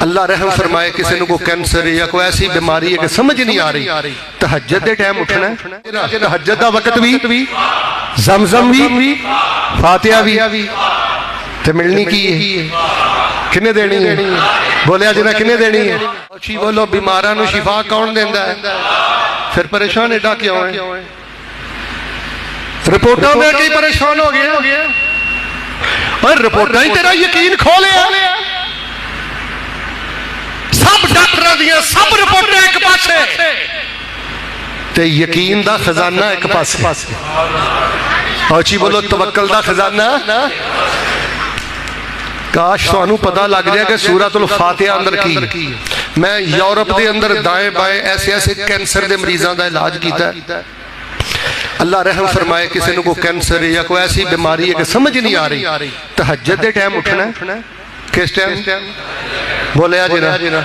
اللہ رحم فرمائے کسی نے کوئی کینسر یا کوئی ایسی بیماری ہے کہ سمجھ نہیں آ رہی، تہجد دے ٹائم اٹھنا ہے، تہجد دا وقت بھی، زمزم بھی، فاتحہ بھی، تے ملنی کی ہے، کنے دینی ہے؟ بولیا جنا کنے دینی ہے؟ اچھی بولو بیماراں نو شفا کون دیندا ہے؟ پھر پریشان ایڈا کیوں ہے؟ رپورٹوں میں کئی پریشان ہو گئے اور رپورٹاں ہی تیرا یقین کھو لیا، سب ڈاکٹر دیا سب رپورٹیں ایک پاسے تے یقین دا خزانہ ایک پاسے، اور اچھی بولو توکل دا خزانہ۔ کاش تو انہوں پتہ لگ جائے کہ سورۃ الفاتحہ اندر کی میں یورپ دے اندر دائیں بائیں ایسے کینسر دے مریضاں دا علاج کیتا ہے، اللہ رحم فرمائے کسی نے کوئی کینسر یا کوئی ایسی بیماری ہے کہ سمجھ نہیں آ رہی، تہجد دے ٹائم اٹھنا ہے، کس ٹائم؟ بولیا جنا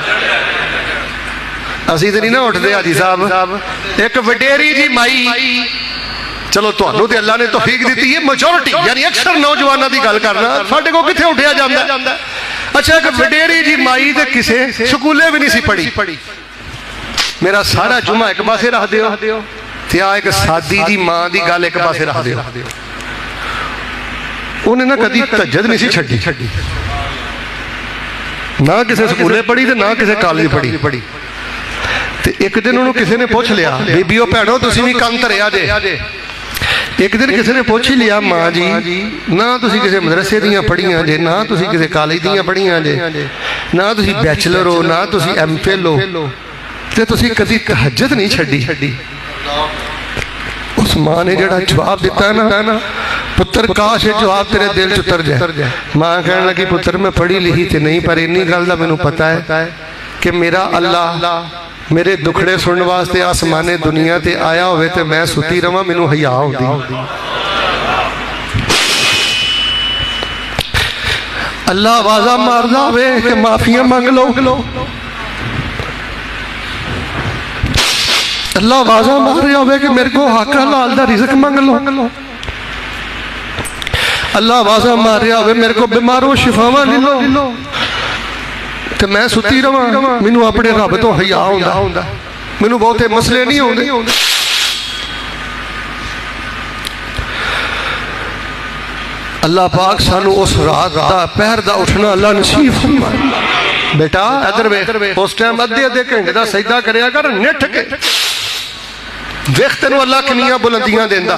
اسی تو نہیں نہ اٹھتے حاجی صاحب، ایک وڈیری جی مائی، چلو تو انہوں دے اللہ نے توفیق دیتی ہے، میجورٹی یعنی اکثر نوجوانہ دی گل کرنا ساڑھے کو کتھے اٹھیا جاندہ ہے۔ اچھا ایک وڈیری جی مائی دے کسے سکولے بھی نہیں سی پڑھی، میرا سارا جمعہ ایک پاسے رہ دیو، تیا ایک سادی جی ماں دی گل ایک پاسے رہ دیو، انہیں نہ کدی تہجد نہیں سی چھڑی، نہ کسے سکولے پڑھی تے نہ کسے کالج پڑھی، تے ایک دن انہوں کسے نے پوچھ لیا بی بیو پہنو تسی بھی کام تریا جے، ایک دن کسی نے پوچھ لیا ماں جی نہ تسی کسی مدرسے دیاں پڑھیاں جے، نہ تسی کسی کالج دیاں پڑھیاں جے، نہ تسی بیچلر ہو، نہ تسی ایم فل ہو، تے تسی کدی تہجد نہیں چھڑی۔ اس ماں نے جڑا جواب دیتا ہے نا، پتر کاش یہ جواب تیرے دل چتر جائے۔ ماں کہنے لگی پتر میں پڑھی لکھی تے نہیں، پر انی گل دا مینوں پتہ ہے کہ میرا اللہ میرے دکھڑے سننے واسطے آسمانے دنیا تے آیا ہوئے تے میں ستی رہا مینوں حیا ہوندی۔ اللہ آوازہ ماردا ہوئے کہ معافیاں مانگ لو، اللہ آوازہ مار رہا ہوئے کہ میرے کو حق حلال دا رزق مانگ لو، اللہ آوازہ مار رہا ہوئے میرے کو بیماروں شفاواں لے لو، تو میں ستی رہا مینوں اپنے رب تو حیا ہوندا، مینوں بہتے مسئلے نہیں ہوندے۔ اللہ پاک سانو اس رات دا پہر دا اٹھنا اللہ نصیب فرمائے۔ بیٹا ادھر اس ٹائم ادھے گھنٹے دا سجدہ کریا کر نٹھ کے، دیکھ تینوں اللہ کنیاں بلندیاں دیندا،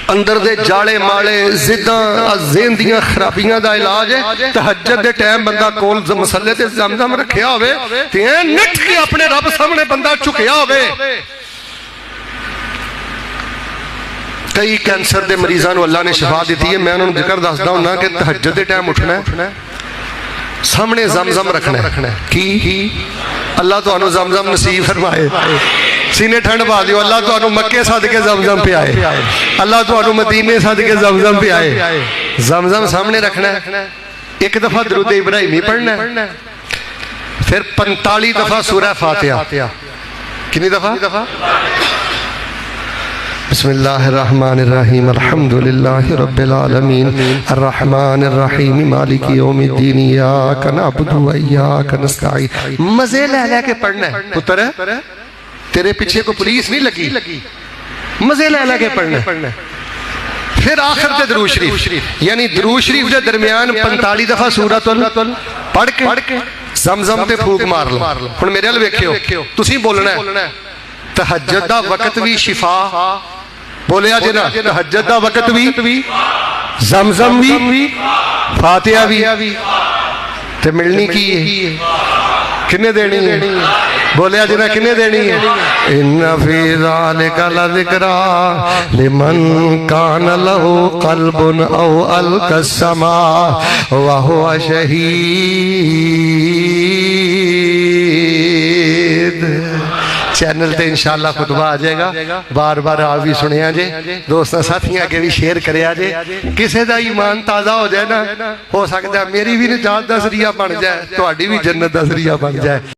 اندر دے جاڑے ماڑے زداں ذہن دیاں خرابیاں دا علاج ہے، تہجد دے ٹائم بندہ کول مسلے تے زمزم رکھیا ہوئے تے نٹھ کے اپنے رب سامنے بندہ چکیا ہوئے۔ کئی کینسر دے مریضاں اللہ نے شفا دیتی ہے، میں انہوں نے ذکر دسدا ہوں کہ تہجد دے ٹائم اٹھنا ہے، سامنے زمزم رکھنا ہے، کی اللہ تو انہوں زمزم نصیب فرمائے، سینے ٹھنڈ پا دیو، اللہ تو انہوں مکے صدقے زمزم پہ آئے، اللہ تو انہوں مدینے صدقے زمزم پہ آئے، زمزم سامنے رکھنا ہے، ایک دفعہ درود ابراہیمی پڑھنا ہے، پھر 45 دفعہ سورہ فاتحہ، کنی دفعہ؟ بسم اللہ الرحمن الرحیم الحمدللہ رب العالمین الرحمن الرحیم مالک یوم الدین ایاک نعبد و ایاک نستعین۔ مزے لے کے پڑھنا ہے پتر ہے، تیرے پیچھے کو پولیس نہیں لگی، مزے لے کے پڑھنا ہے۔ پھر آخر تے درود شریف، یعنی درود شریف دے درمیان 45 دفعہ سورۃ پڑھ کے زمزم تے پھوک مار لو۔ ہن میرے ال ویکھیو تسی بولنا ہے تہجد دا وقت بھی شفا، بولیا جنا تہجد دا وقت بھی، زمزم بھی، فاتحہ بھی، تے ملنی کی ہے، کنے دینی ہے؟ بولیا جنا کنے دینی ہے؟ ان فی ذالک لذکری لمن کان لہ قلب او القی السمع وہو شہید۔ چینل تے انشاءاللہ خطبہ آ جائے گا، بار بار آپ بھی سنیا جے، دوستاں ساتھیاں کے بھی شیئر کریا جے، کسے دا ایمان تازہ ہو جائے نا، ہو سکتا ہے میری بھی نجات دا ذریعہ بن جائے، تو آڈی بھی جنت دا ذریعہ بن جائے۔